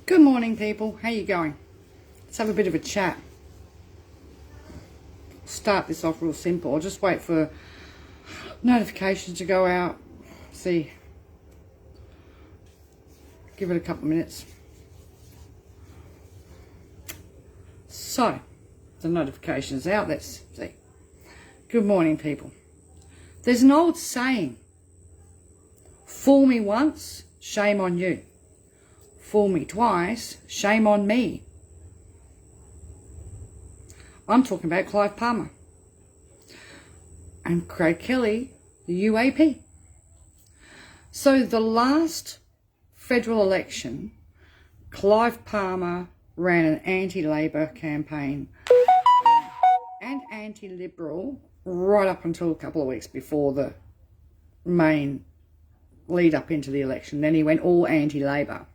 Good morning, people. How you going? Let's have a bit of a chat. Start this off real simple. I'll just wait for notifications to go out. See. Give it a couple of minutes. So, the notification's out. Let's see. Good morning, people. There's an old saying. Fool me once, shame on you. Fool me twice, shame on me. I'm talking about Clive Palmer and Craig Kelly, the UAP. So the last federal election, Clive Palmer ran an anti-Labor campaign and anti-Liberal right up until a couple of weeks before the main lead up into the election. Then he went all anti-Labor.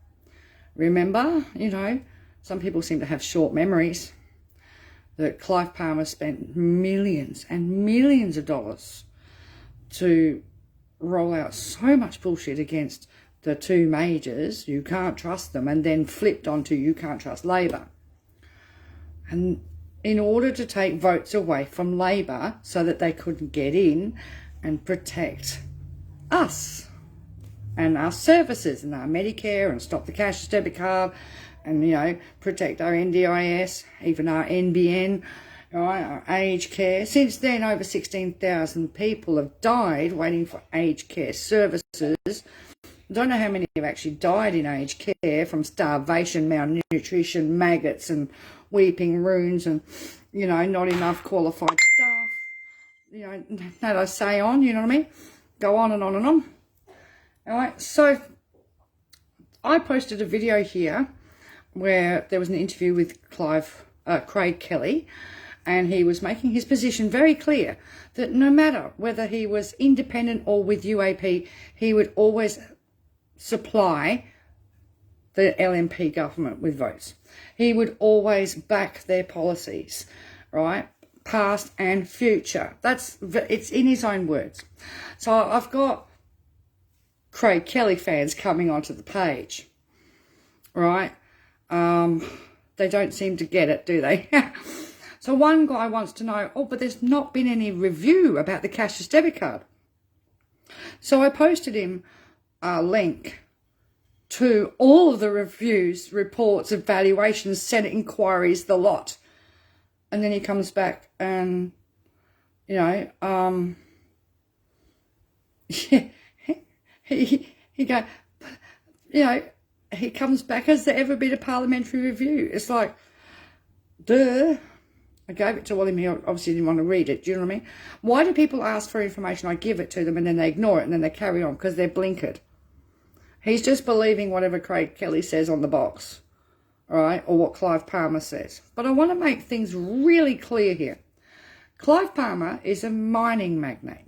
Remember, some people seem to have short memories, that Clive Palmer spent millions and millions of dollars to roll out so much bullshit against the two majors, you can't trust them, and then flipped onto you can't trust Labor. And in order to take votes away from Labor so that they couldn't get in and protect us and our services and our Medicare and stop the cashless debit card and, protect our NDIS, even our NBN, our aged care. Since then, over 16,000 people have died waiting for aged care services. I don't know how many have actually died in aged care from starvation, malnutrition, maggots and weeping wounds and, not enough qualified staff. That I say on, you know what I mean? Go on and on and on. All right, so I posted a video here where there was an interview with Craig Kelly, and he was making his position very clear that no matter whether he was independent or with UAP, he would always supply the LNP government with votes. He would always back their policies, right? Past and future. It's in his own words. So I've got Craig Kelly fans coming onto the page, right? They don't seem to get it, do they? So one guy wants to know, but there's not been any review about the cashless debit card. So I posted him a link to all of the reviews, reports, evaluations, Senate inquiries, the lot. And then he comes back and, he comes back, has there ever been a parliamentary review? It's like, duh. I gave it to him. He obviously didn't want to read it. Do you know what I mean? Why do people ask for information? I give it to them and then they ignore it and then they carry on because they're blinkered. He's just believing whatever Craig Kelly says on the box, all right, or what Clive Palmer says. But I want to make things really clear here. Clive Palmer is a mining magnate.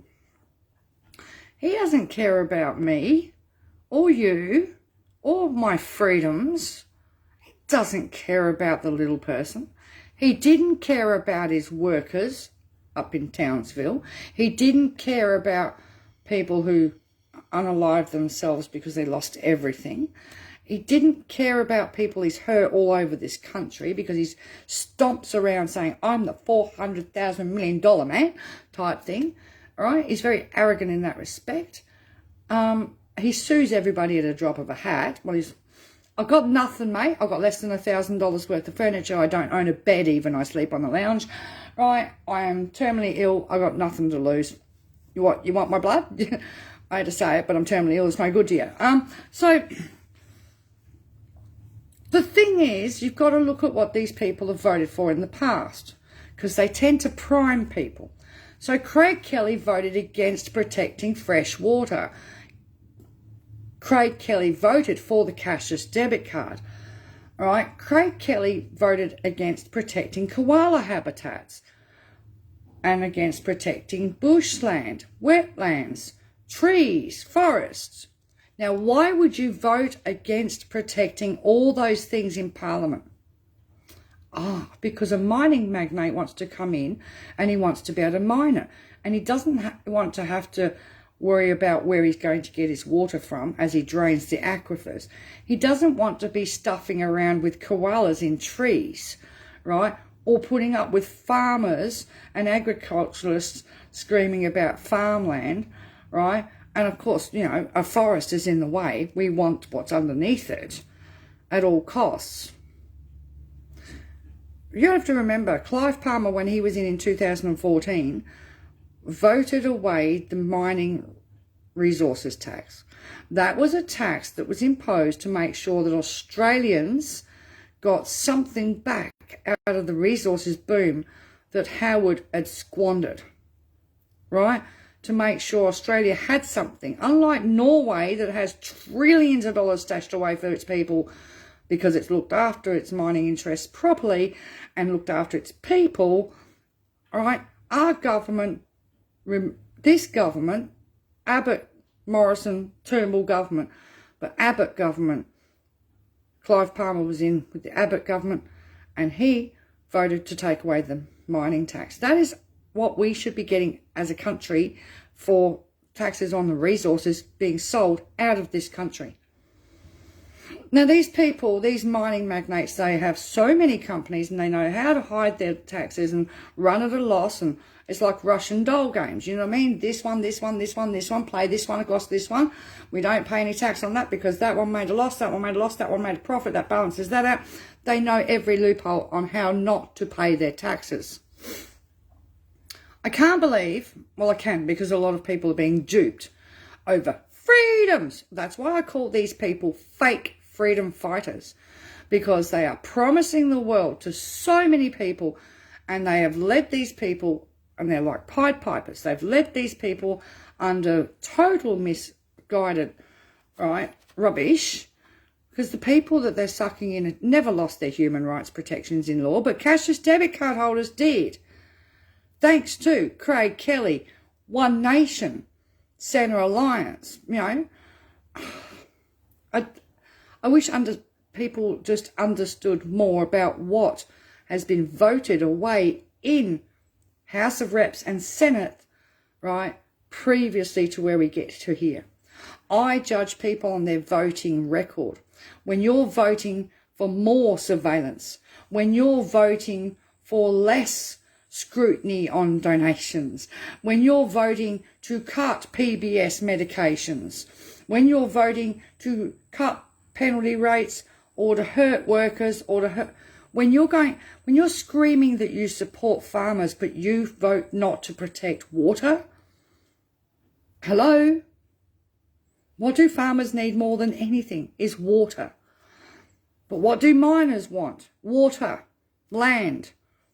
He doesn't care about me or you or my freedoms. He doesn't care about the little person. He didn't care about his workers up in Townsville. He didn't care about people who unalived themselves because they lost everything. He didn't care about people he's hurt all over this country because he stomps around saying, I'm the $400,000 million man type thing. All right, he's very arrogant in that respect. He sues everybody at a drop of a hat. Well, I've got nothing, mate. I've got less than $1,000 worth of furniture. I don't own a bed even. I sleep on the lounge. Right, I am terminally ill. I've got nothing to lose. You want my blood? I had to say it, but I'm terminally ill. It's no good to you. So the thing is, you've got to look at what these people have voted for in the past because they tend to prime people. So Craig Kelly voted against protecting fresh water. Craig Kelly voted for the cashless debit card. All right, Craig Kelly voted against protecting koala habitats and against protecting bushland, wetlands, trees, forests. Now, why would you vote against protecting all those things in Parliament? Because a mining magnate wants to come in and he wants to be able to mine it. And he doesn't want to have to worry about where he's going to get his water from as he drains the aquifers. He doesn't want to be stuffing around with koalas in trees, right? Or putting up with farmers and agriculturalists screaming about farmland, right? And of course, you know, a forest is in the way. We want what's underneath it at all costs. You have to remember, Clive Palmer, when he was in 2014, voted away the mining resources tax. That was a tax that was imposed to make sure that Australians got something back out of the resources boom that Howard had squandered, right? To make sure Australia had something. Unlike Norway, that has trillions of dollars stashed away for its people because it's looked after its mining interests properly and looked after its people, all right? Our government, this government, Abbott, Morrison, Turnbull government, but Abbott government, Clive Palmer was in with the Abbott government, and he voted to take away the mining tax. That is what we should be getting as a country for taxes on the resources being sold out of this country. Now, these people, these mining magnates, they have so many companies and they know how to hide their taxes and run at a loss, and it's like Russian doll games, you know what I mean? This one, this one, this one, this one, play this one across this one. We don't pay any tax on that because that one made a loss, that one made a loss, that one made a profit, that balances that out. They know every loophole on how not to pay their taxes. I can't believe, well I can, because a lot of people are being duped over freedoms. That's why I call these people fake freedom fighters, because they are promising the world to so many people, and they have led these people, and they're like Pied Pipers, they've led these people under total misguided, right, rubbish, because the people that they're sucking in have never lost their human rights protections in law, but cashless debit card holders did. Thanks to Craig Kelly, One Nation, Centre Alliance, you know. I wish people just understood more about what has been voted away in House of Reps and Senate, right, previously to where we get to here. I judge people on their voting record. When you're voting for more surveillance, when you're voting for less scrutiny on donations, when you're voting to cut PBS medications, when you're voting to cut penalty rates or to hurt workers or to hurt, when you're screaming that you support farmers but you vote not to protect water, hello? What do farmers need more than anything is water. But what do miners want? Water, land,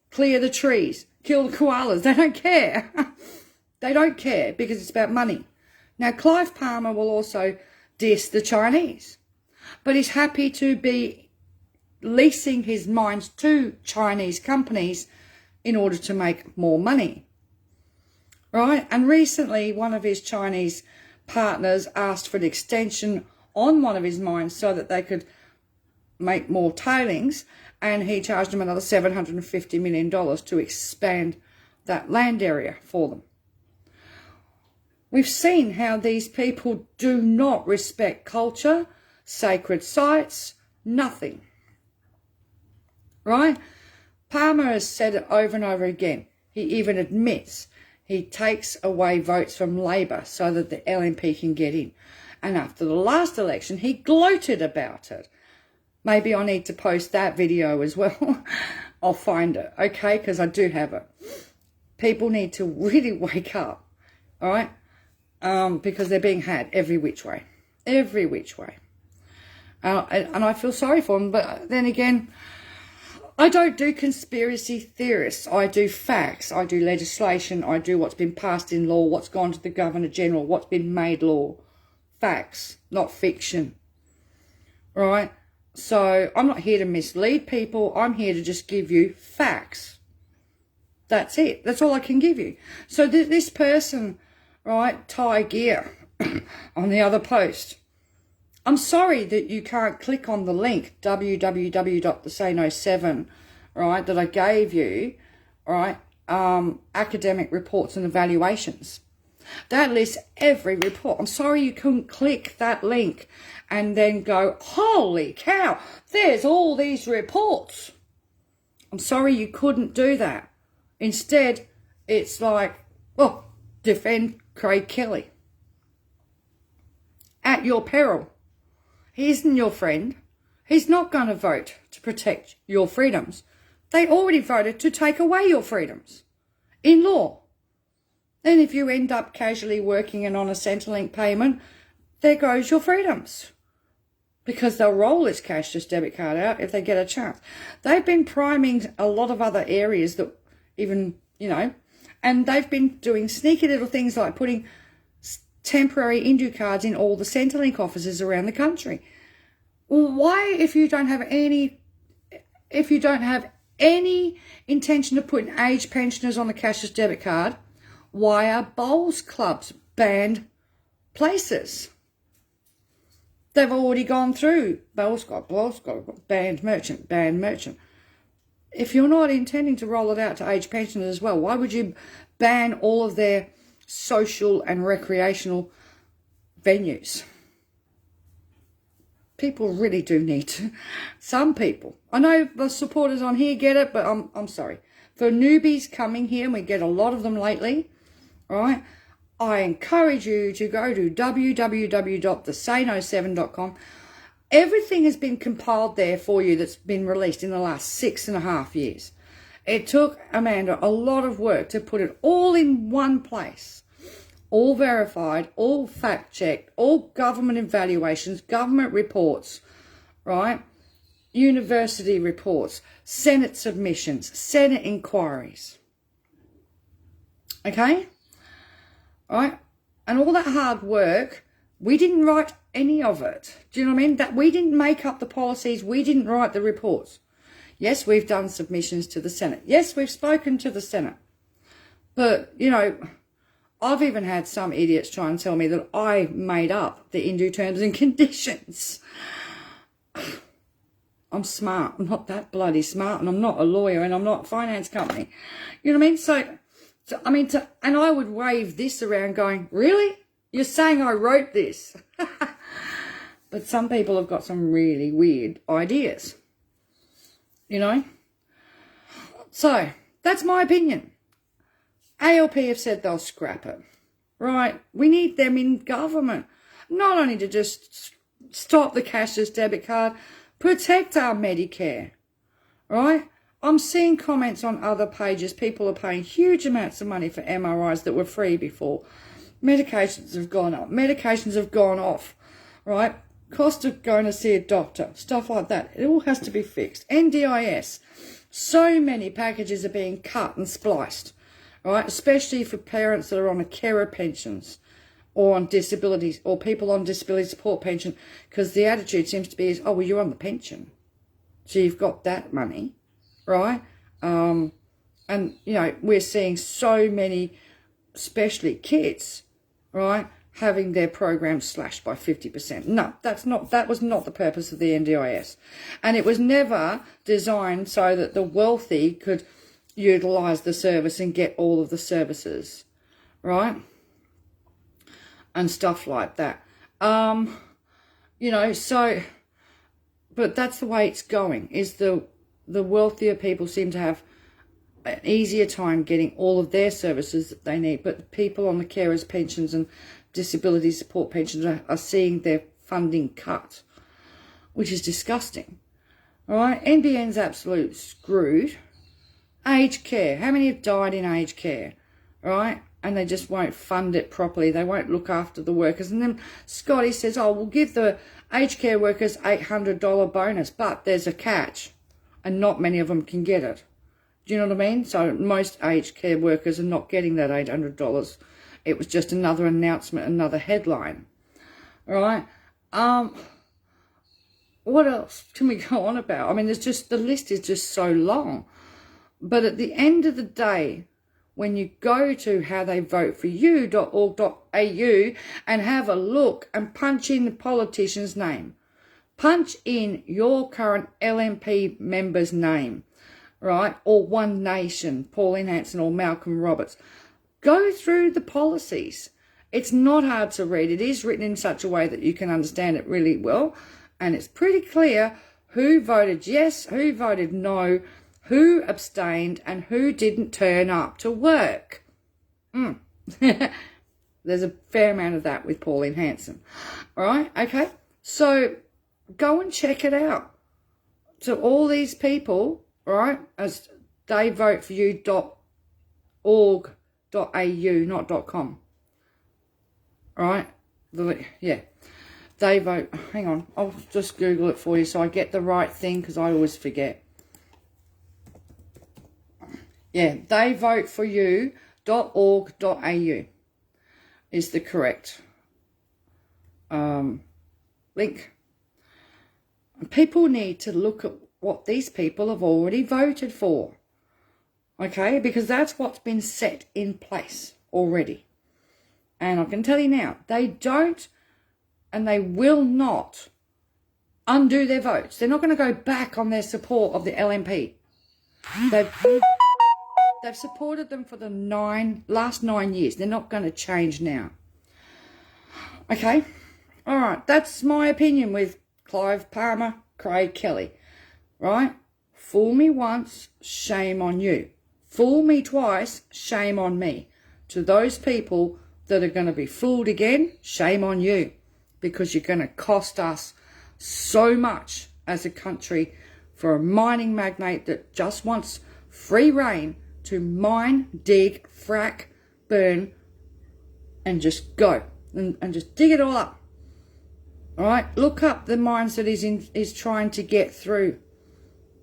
clear the trees, kill the koalas. They don't care. They don't care because it's about money. Now, Clive Palmer will also diss the Chinese, but he's happy to be leasing his mines to Chinese companies in order to make more money, right? And recently, one of his Chinese partners asked for an extension on one of his mines so that they could make more tailings, and he charged them another $750 million to expand that land area for them. We've seen how these people do not respect culture, sacred sites, nothing. Right? Palmer has said it over and over again. He even admits he takes away votes from Labor so that the LNP can get in. And after the last election, he gloated about it. Maybe I need to post that video as well. I'll find it, okay, because I do have it. People need to really wake up, all right, because they're being had every which way. Every which way. And I feel sorry for them, but then again, I don't do conspiracy theorists. I do facts. I do legislation. I do what's been passed in law, what's gone to the Governor-General, what's been made law. Facts, not fiction, right? So I'm not here to mislead people. I'm here to just give you facts. That's it. That's all I can give you. So this person, right, Ty Gear, on the other post, I'm sorry that you can't click on the link, www.thesayno7, right, that I gave you, right, academic reports and evaluations. That lists every report. I'm sorry you couldn't click that link and then go, holy cow, there's all these reports. I'm sorry you couldn't do that. Instead, it's like, well, defend Craig Kelly. At your peril. He isn't your friend. He's not going to vote to protect your freedoms. They already voted to take away your freedoms in law. And if you end up casually working and on a Centrelink payment, there goes your freedoms. Because they'll roll this cashless debit card out if they get a chance. They've been priming a lot of other areas that even, and they've been doing sneaky little things like putting temporary Indu cards in all the Centrelink offices around the country. Well, why, if you don't have any intention of putting aged pensioners on the cashless debit card, why are bowls clubs banned places? They've already gone through bowls club, banned merchant. If you're not intending to roll it out to aged pensioners as well, why would you ban all of their social and recreational venues? People really do need to. Some people. I know the supporters on here get it, but I'm sorry. For newbies coming here, and we get a lot of them lately, right? I encourage you to go to www.thesano7.com. Everything has been compiled there for you that's been released in the last 6.5 years. It took Amanda a lot of work to put it all in one place. All verified, all fact-checked, all government evaluations, government reports, right? University reports, Senate submissions, Senate inquiries. Okay? Right? And all that hard work, we didn't write any of it. Do you know what I mean? That we didn't make up the policies. We didn't write the reports. Yes, we've done submissions to the Senate. Yes, we've spoken to the Senate. But, I've even had some idiots try and tell me that I made up the Indu terms and conditions. I'm smart. I'm not that bloody smart, and I'm not a lawyer, and I'm not a finance company. You know what I mean? So and I would wave this around going, really? You're saying I wrote this? But some people have got some really weird ideas. So, that's my opinion. ALP have said they'll scrap it. Right? We need them in government. Not only to just stop the cashless debit card, protect our Medicare. Right? I'm seeing comments on other pages. People are paying huge amounts of money for MRIs that were free before. Medications have gone up. Medications have gone off. Right? Cost of going to see a doctor. Stuff like that. It all has to be fixed. NDIS. So many packages are being cut and spliced. Right, especially for parents that are on a carer pensions or on disabilities or people on disability support pension, because the attitude seems to be is, oh, well, you're on the pension, so you've got that money, right? And, we're seeing so many, especially kids, right, having their programs slashed by 50%. No, that was not the purpose of the NDIS. And it was never designed so that the wealthy could utilise the service and get all of the services, right? And stuff like that. But that's the way it's going, is the wealthier people seem to have an easier time getting all of their services that they need, but the people on the carers' pensions and disability support pensions are seeing their funding cut, which is disgusting, all right? NBN's absolutely screwed. Aged care. How many have died in aged care, right? And they just won't fund it properly. They won't look after the workers. And then Scotty says, oh, we'll give the aged care workers $800 bonus, but there's a catch, and not many of them can get it. Do you know what I mean? So most aged care workers are not getting that $800. It was just another announcement, another headline, all right? What else can we go on about? I mean, the list is just so long. But at the end of the day, when you go to howtheyvoteforyou.org.au and have a look and punch in the politician's name, punch in your current LNP member's name, right? Or One Nation, Pauline Hanson or Malcolm Roberts. Go through the policies It's not hard to read. It is written in such a way that you can understand it really well. And it's pretty clear who voted yes, who voted no, who abstained, and who didn't turn up to work. There's a fair amount of that with Pauline Hanson. All right, okay. So go and check it out. To all these people, right, as theyvoteforyou.org.au, not .com. All right, yeah. They vote, hang on, I'll just Google it for you so I get the right thing because I always forget. Yeah, theyvoteforyou.org.au is the correct link. People need to look at what these people have already voted for, okay, because that's what's been set in place already. And I can tell you now, they don't and they will not undo their votes. They're not going to go back on their support of the LNP. They've supported them for the last 9 years. They're not going to change now. Okay? All right. That's my opinion with Clive Palmer, Craig Kelly. Right? Fool me once, shame on you. Fool me twice, shame on me. To those people that are going to be fooled again, shame on you. Because you're going to cost us so much as a country for a mining magnate that just wants free reign to mine, dig, frack, burn, and just go. And just dig it all up. All right? Look up the mines that he's trying to get through.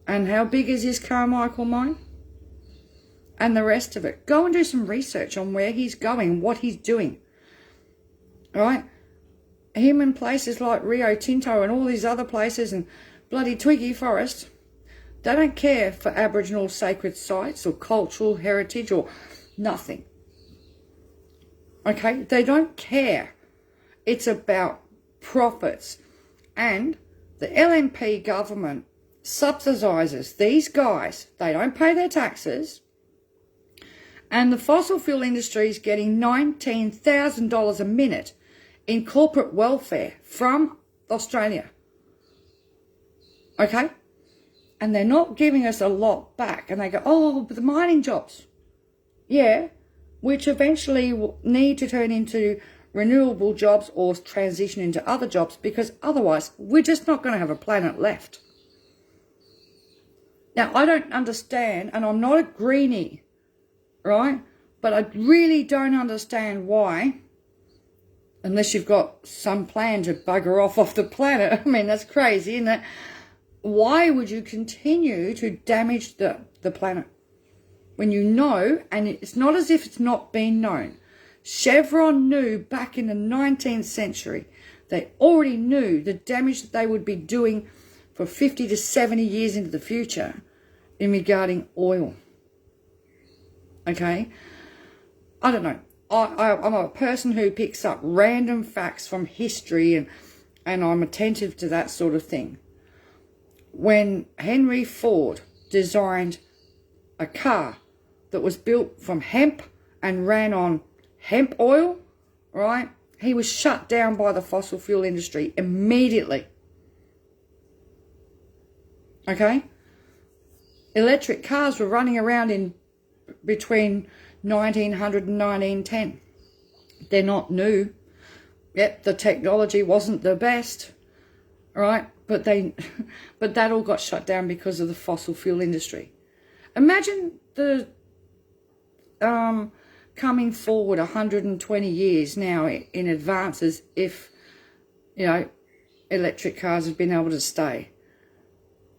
And how big is his Carmichael mine? And the rest of it. Go and do some research on where he's going, what he's doing. All right? Him in places like Rio Tinto and all these other places and bloody Twiggy Forest, they don't care for Aboriginal sacred sites or cultural heritage or nothing. Okay? They don't care. It's about profits. And the LNP government subsidises these guys. They don't pay their taxes. And the fossil fuel industry is getting $19,000 a minute in corporate welfare from Australia. Okay? And they're not giving us a lot back. And they go, oh, but the mining jobs. Yeah, which eventually will need to turn into renewable jobs or transition into other jobs because otherwise we're just not going to have a planet left. Now, I don't understand, and I'm not a greenie, right? But I really don't understand why, unless you've got some plan to bugger off the planet. I mean, that's crazy, isn't it? Why would you continue to damage the planet when you know, and it's not as if it's not been known. Chevron knew back in the 19th century, they already knew the damage that they would be doing for 50 to 70 years into the future in regarding oil. Okay? I don't know. I'm a person who picks up random facts from history and I'm attentive to that sort of thing. When Henry Ford designed a car that was built from hemp and ran on hemp oil, right? He was shut down by the fossil fuel industry immediately. Okay? Electric cars were running around in between 1900 and 1910. They're not new. Yep, the technology wasn't the best, right? But that all got shut down because of the fossil fuel industry. Imagine the coming forward 120 years now in advances if, you know, electric cars had been able to stay,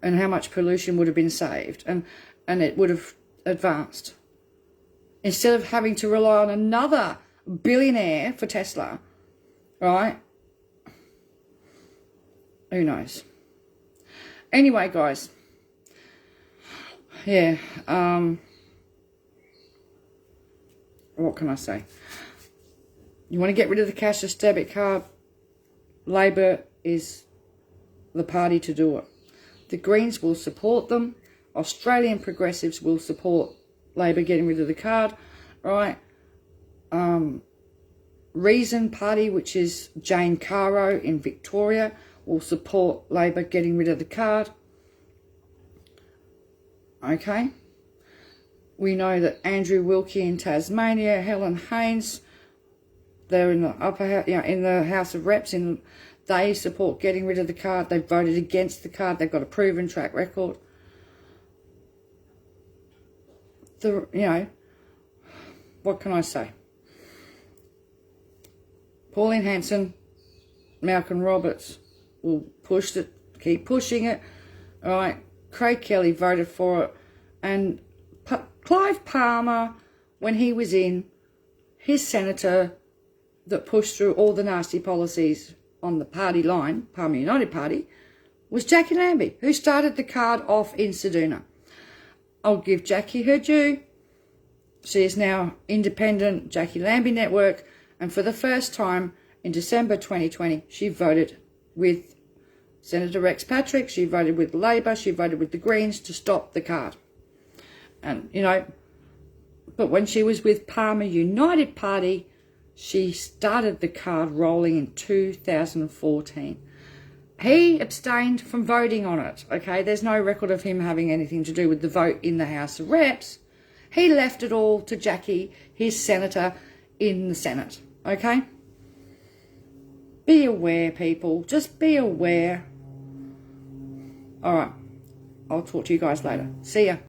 and how much pollution would have been saved, and it would have advanced. Instead of having to rely on another billionaire for Tesla, right? Who knows? Anyway, guys. Yeah. What can I say? You want to get rid of the cashless debit card? Labor is the party to do it. The Greens will support them. Australian progressives will support Labor getting rid of the card, right? Reason Party, which is Jane Caro in Victoria, will support Labor getting rid of the card. Okay. We know that Andrew Wilkie in Tasmania, Helen Haynes, they're in the upper house, in the House of Reps, they support getting rid of the card. They voted against the card. They've got a proven track record. What can I say? Pauline Hanson, Malcolm Roberts will push it, keep pushing it. All right, Craig Kelly voted for it, and Clive Palmer, when he was in, his senator that pushed through all the nasty policies on the party line, Palmer United Party, was Jackie Lambie, who started the card off in Ceduna. I'll give Jackie her due. She is now independent Jackie Lambie Network, and for the first time in December 2020, she voted with Senator Rex Patrick, she voted with Labor, she voted with the Greens to stop the card. And, but when she was with Palmer United Party, she started the card rolling in 2014. He abstained from voting on it, okay? There's no record of him having anything to do with the vote in the House of Reps. He left it all to Jackie, his senator, in the Senate, okay? Be aware, people. Just be aware. All right. I'll talk to you guys later. See ya.